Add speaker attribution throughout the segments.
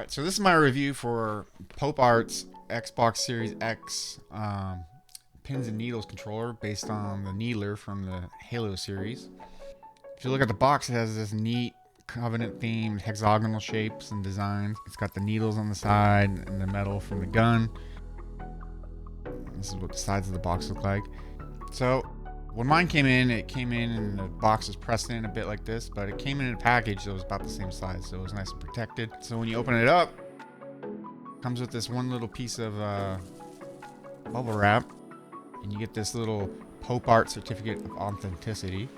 Speaker 1: Alright, so this is my review for Pope Art's Xbox Series X pins and needles controller based on the needler from the Halo series. If you look at the box, it has this neat Covenant themed hexagonal shapes and designs. It's got the needles on the side and the metal from the gun. This is what the sides of the box look like. So when mine came in, it came in and the box was pressed in a bit like this, but it came in a package that was about the same size, so it was nice and protected. So when you open it up, it comes with this one little piece of bubble wrap, and you get this little Pope Art certificate of authenticity,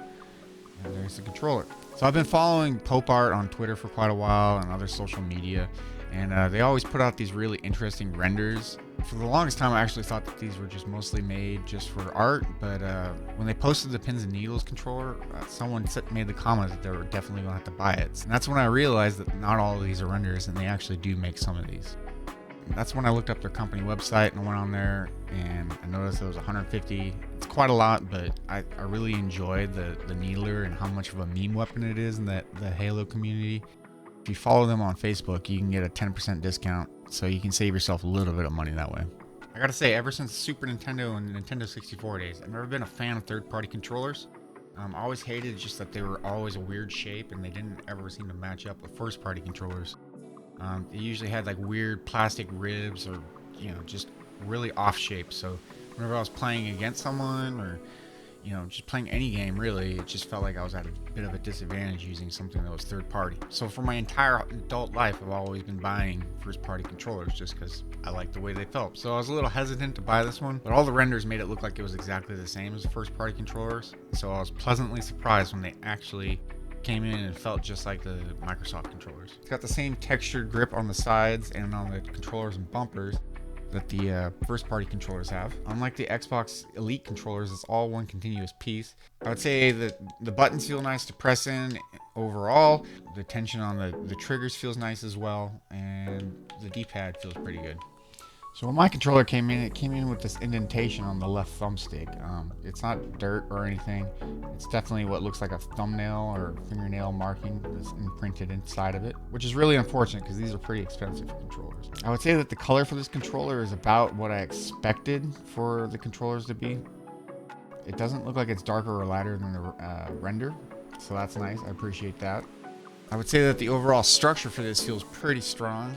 Speaker 1: and there's the controller. So I've been following Pope Art on Twitter for quite a while and other social media, and they always put out these really interesting renders. For the longest time, I actually thought that these were just mostly made just for art, but when they posted the pins and needles controller, someone made the comment that they were definitely going to have to buy it. And that's when I realized that not all of these are renders, and they actually do make some of these. And that's when I looked up their company website and I went on there, and I noticed it was 150. It's quite a lot, but I really enjoyed the needler and how much of a meme weapon it is in the Halo community. If you follow them on Facebook, you can get a 10% discount, so you can save yourself a little bit of money that way. I gotta say, ever since Super Nintendo and Nintendo 64 days, I've never been a fan of third-party controllers. I always hated just that they were always a weird shape, and they didn't ever seem to match up with first-party controllers. They usually had like weird plastic ribs or, just really off shapes. So whenever I was playing against someone or, just playing any game really, it just felt like I was at a bit of a disadvantage using something that was third party. So for my entire adult life, I've always been buying first party controllers just because I liked the way they felt. So I was a little hesitant to buy this one, but all the renders made it look like it was exactly the same as the first party controllers. So I was pleasantly surprised when they actually came in and felt just like the Microsoft controllers. It's got the same textured grip on the sides and on the controllers and bumpers that the first party controllers have. Unlike the Xbox Elite controllers, it's all one continuous piece. I would say that the buttons feel nice to press in overall. The tension on the triggers feels nice as well, and the D-pad feels pretty good. So when my controller came in, it came in with this indentation on the left thumbstick. It's not dirt or anything. It's definitely what looks like a thumbnail or fingernail marking that's imprinted inside of it, which is really unfortunate because these are pretty expensive controllers. I would say that the color for this controller is about what I expected for the controllers to be. It doesn't look like it's darker or lighter than the render, so that's nice. I appreciate that. I would say that the overall structure for this feels pretty strong.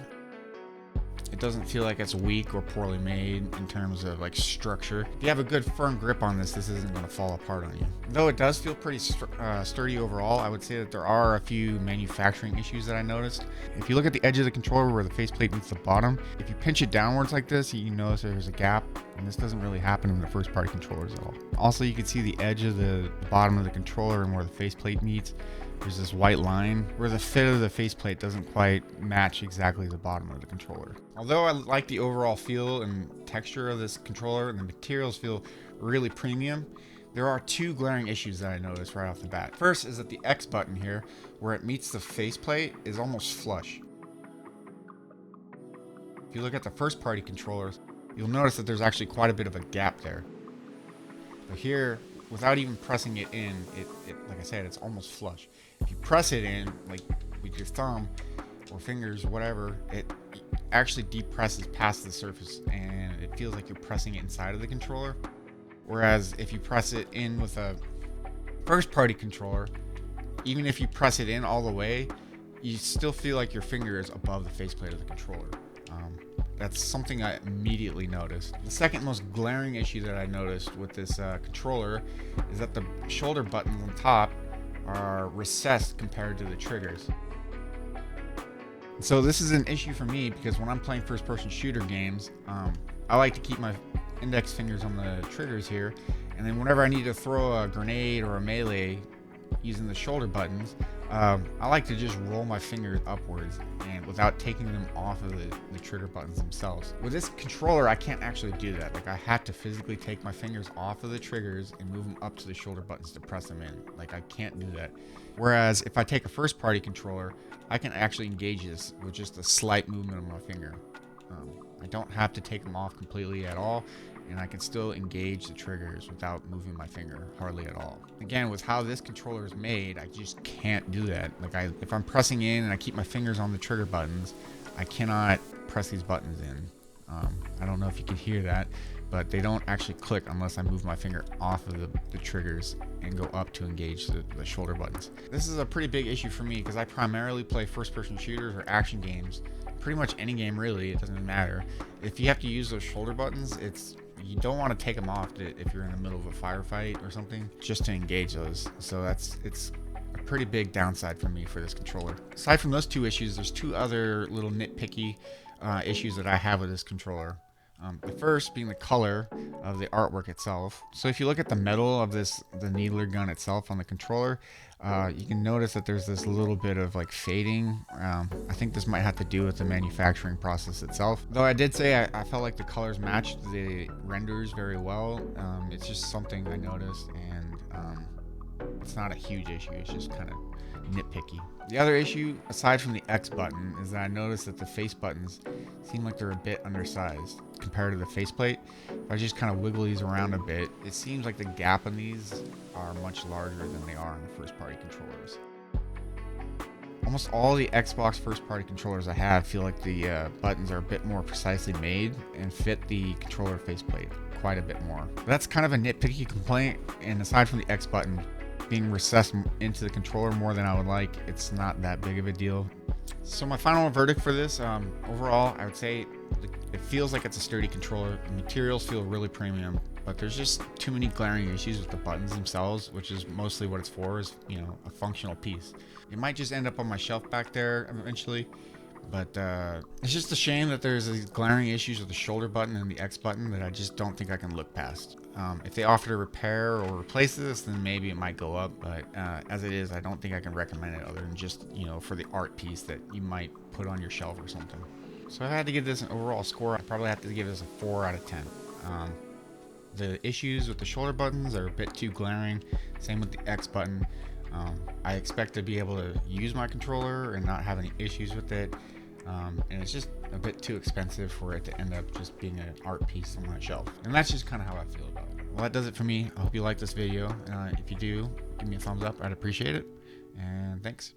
Speaker 1: It doesn't feel like it's weak or poorly made in terms of like structure. If you have a good firm grip on this isn't going to fall apart on you. Though it does feel pretty sturdy overall, I would say that there are a few manufacturing issues that I noticed. If you look at the edge of the controller where the faceplate meets the bottom, if you pinch it downwards like this, you can notice there's a gap, and this doesn't really happen in the first party controllers at all. Also, you can see the edge of the bottom of the controller and where the faceplate meets. There's this white line where the fit of the faceplate doesn't quite match exactly the bottom of the controller. Although I like the overall feel and texture of this controller and the materials feel really premium, there are two glaring issues that I noticed right off the bat. First is that the X button here, where it meets the faceplate, is almost flush. If you look at the first party controllers, you'll notice that there's actually quite a bit of a gap there. But here, without even pressing it in, it like I said, it's almost flush. If you press it in, like with your thumb or fingers, whatever, it actually depresses past the surface and it feels like you're pressing it inside of the controller. Whereas if you press it in with a first party controller, even if you press it in all the way, you still feel like your finger is above the faceplate of the controller. That's something I immediately noticed. The second most glaring issue that I noticed with this controller is that the shoulder buttons on top are recessed compared to the triggers. So this is an issue for me because when I'm playing first-person shooter games, I like to keep my index fingers on the triggers here, and then whenever I need to throw a grenade or a melee using the shoulder buttons, I like to just roll my fingers upwards and without taking them off of the trigger buttons themselves. With this controller, I can't actually do that. Like, I have to physically take my fingers off of the triggers and move them up to the shoulder buttons to press them in. Like, I can't do that. Whereas if I take a first party controller, I can actually engage this with just a slight movement of my finger. I don't have to take them off completely at all, and I can still engage the triggers without moving my finger hardly at all. Again, with how this controller is made, I just can't do that. Like, if I'm pressing in and I keep my fingers on the trigger buttons, I cannot press these buttons in. I don't know if you can hear that, but they don't actually click unless I move my finger off of the triggers and go up to engage the shoulder buttons. This is a pretty big issue for me because I primarily play first-person shooters or action games. Pretty much any game, really, it doesn't matter. If you have to use those shoulder buttons, you don't want to take them off if you're in the middle of a firefight or something, just to engage those. So it's a pretty big downside for me for this controller. Aside from those two issues, there's two other little nitpicky issues that I have with this controller. The first being the color of the artwork itself. So if you look at the metal of the needler gun itself on the controller, you can notice that there's this little bit of like fading. I think this might have to do with the manufacturing process itself. Though I did say I felt like the colors matched the renders very well. It's just something I noticed, and it's not a huge issue. It's just kind of nitpicky. The other issue, aside from the X button, is that I noticed that the face buttons seem like they're a bit undersized compared to the faceplate. If I just kind of wiggle these around a bit, it seems like the gap in these are much larger than they are in the first-party controllers. Almost all the Xbox first-party controllers I have feel like the buttons are a bit more precisely made and fit the controller faceplate quite a bit more. That's kind of a nitpicky complaint, and aside from the X button being recessed into the controller more than I would like, it's not that big of a deal. So my final verdict for this, overall, I would say it feels like it's a sturdy controller. The materials feel really premium, but there's just too many glaring issues with the buttons themselves, which is mostly what it's for, is, you know, a functional piece. It might just end up on my shelf back there eventually, but it's just a shame that there's these glaring issues with the shoulder button and the X button that I just don't think I can look past. If they offer to repair or replace this, then maybe it might go up, but as it is, I don't think I can recommend it other than just, you know, for the art piece that you might put on your shelf or something. So if I had to give this an overall score, I'd probably have to give this a 4 out of 10. The issues with the shoulder buttons are a bit too glaring, same with the X button. I expect to be able to use my controller and not have any issues with it. And it's just a bit too expensive for it to end up just being an art piece on my shelf. And that's just kind of how I feel about it. Well, that does it for me. I hope you like this video. If you do, give me a thumbs up. I'd appreciate it. And thanks.